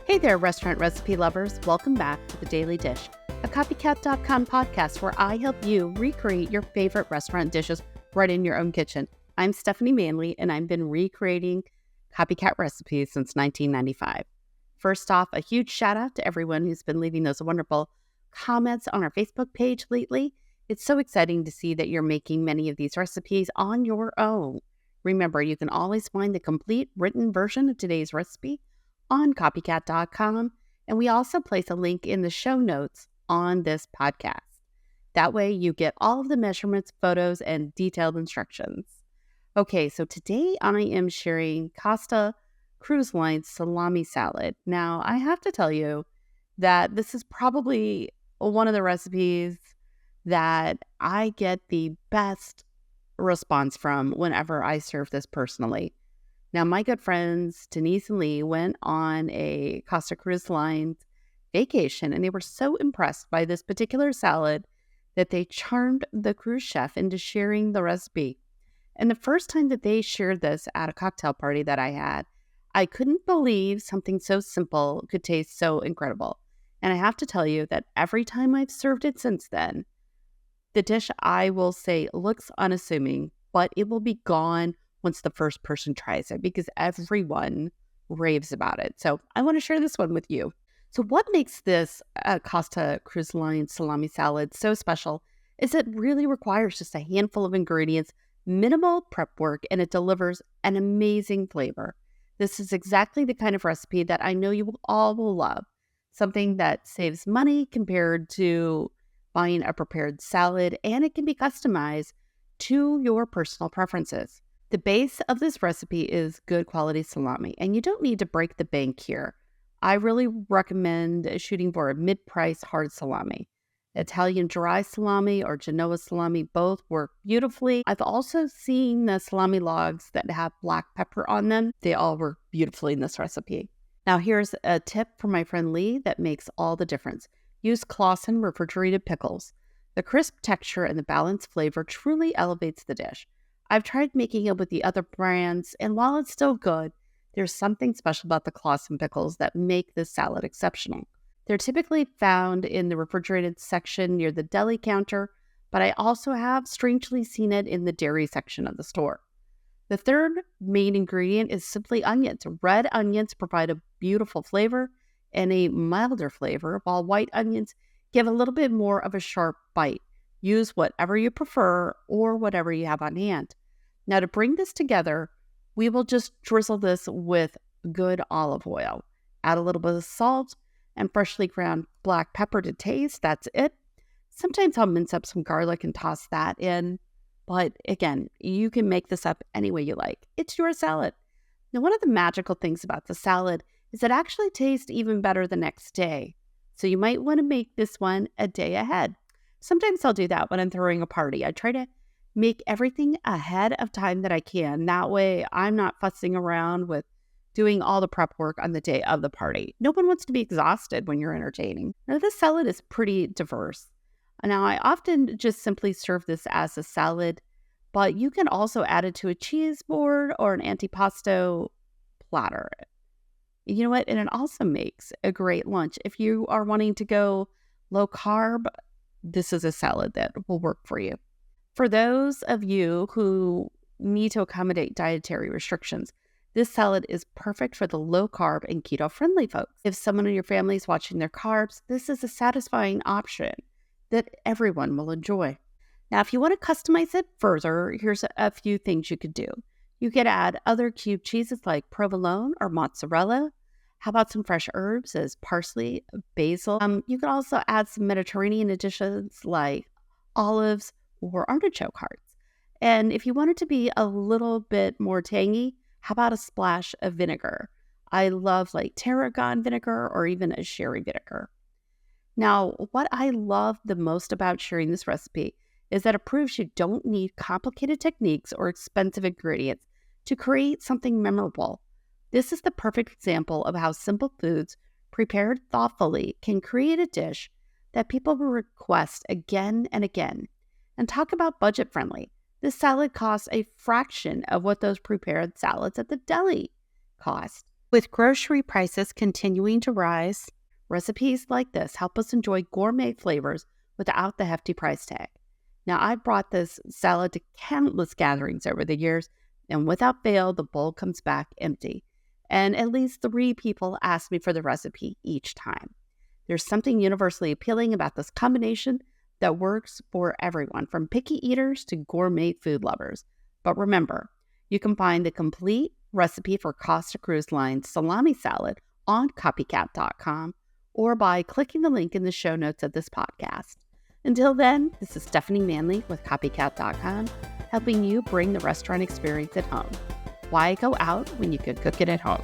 Hey there, restaurant recipe lovers. Welcome back to The Daily Dish, a copycat.com podcast where I help you recreate your favorite restaurant dishes right in your own kitchen. I'm Stephanie Manley, and I've been recreating copycat recipes since 1995. First off, a huge shout out to everyone who's been leaving those wonderful comments on our Facebook page lately. It's so exciting to see that you're making many of these recipes on your own. Remember, you can always find the complete written version of today's recipe on copycat.com, and we also place a link in the show notes on this podcast. That way you get all of the measurements, photos, and detailed instructions. Okay, so today I am sharing Costa Cruise Line salami salad. Now, I have to tell you that this is probably one of the recipes that I get the best response from whenever I serve this personally. Now, my good friends, Denise and Lee, went on a Costa Cruise Line vacation, and they were so impressed by this particular salad that they charmed the cruise chef into sharing the recipe. And the first time that they shared this at a cocktail party that I had, I couldn't believe something so simple could taste so incredible. And I have to tell you that every time I've served it since then, the dish, I will say, looks unassuming, but it will be gone once the first person tries it because everyone raves about it. So I want to share this one with you. So what makes this Costa Cruise Line salami salad so special is it really requires just a handful of ingredients, minimal prep work, and it delivers an amazing flavor. This is exactly the kind of recipe that I know you all will love. Something that saves money compared to buying a prepared salad, and it can be customized to your personal preferences. The base of this recipe is good quality salami, and you don't need to break the bank here. I really recommend shooting for a mid-price hard salami. Italian dry salami or Genoa salami both work beautifully. I've also seen the salami logs that have black pepper on them. They all work beautifully in this recipe. Now here's a tip from my friend Lee that makes all the difference. Use Costa refrigerated pickles. The crisp texture and the balanced flavor truly elevates the dish. I've tried making it with the other brands, and while it's still good, there's something special about the Costa pickles that make this salad exceptional. They're typically found in the refrigerated section near the deli counter, but I also have strangely seen it in the dairy section of the store. The third main ingredient is simply onions. Red onions provide a beautiful flavor and a milder flavor, while white onions give a little bit more of a sharp bite. Use whatever you prefer or whatever you have on hand. Now, to bring this together, we will just drizzle this with good olive oil. Add a little bit of salt and freshly ground black pepper to taste. That's it. Sometimes I'll mince up some garlic and toss that in. But again, you can make this up any way you like. It's your salad. Now, one of the magical things about the salad is it actually tastes even better the next day. So you might want to make this one a day ahead. Sometimes I'll do that when I'm throwing a party. I try to make everything ahead of time that I can. That way I'm not fussing around with doing all the prep work on the day of the party. No one wants to be exhausted when you're entertaining. Now, this salad is pretty diverse. Now, I often just simply serve this as a salad, but you can also add it to a cheese board or an antipasto platter. You know what? And it also makes a great lunch. If you are wanting to go low carb, this is a salad that will work for you. For those of you who need to accommodate dietary restrictions, this salad is perfect for the low carb and keto-friendly folks. If someone in your family is watching their carbs, this is a satisfying option that everyone will enjoy. Now, if you want to customize it further, here's a few things you could do. You could add other cube cheeses like provolone or mozzarella. How about some fresh herbs as parsley, basil? You could also add some Mediterranean additions like olives or artichoke hearts. And if you want it to be a little bit more tangy, how about a splash of vinegar? I love like tarragon vinegar or even a sherry vinegar. Now, what I love the most about sharing this recipe is that it proves you don't need complicated techniques or expensive ingredients to create something memorable. This is the perfect example of how simple foods prepared thoughtfully can create a dish that people will request again and again. And talk about budget friendly. This salad costs a fraction of what those prepared salads at the deli cost. With grocery prices continuing to rise, recipes like this help us enjoy gourmet flavors without the hefty price tag. Now, I've brought this salad to countless gatherings over the years, and without fail, the bowl comes back empty. And at least 3 people ask me for the recipe each time. There's something universally appealing about this combination that works for everyone, from picky eaters to gourmet food lovers. But remember, you can find the complete recipe for Costa Cruise Line's salami salad on copycat.com or by clicking the link in the show notes of this podcast. Until then, this is Stephanie Manley with copycat.com, helping you bring the restaurant experience at home. Why go out when you could cook it at home?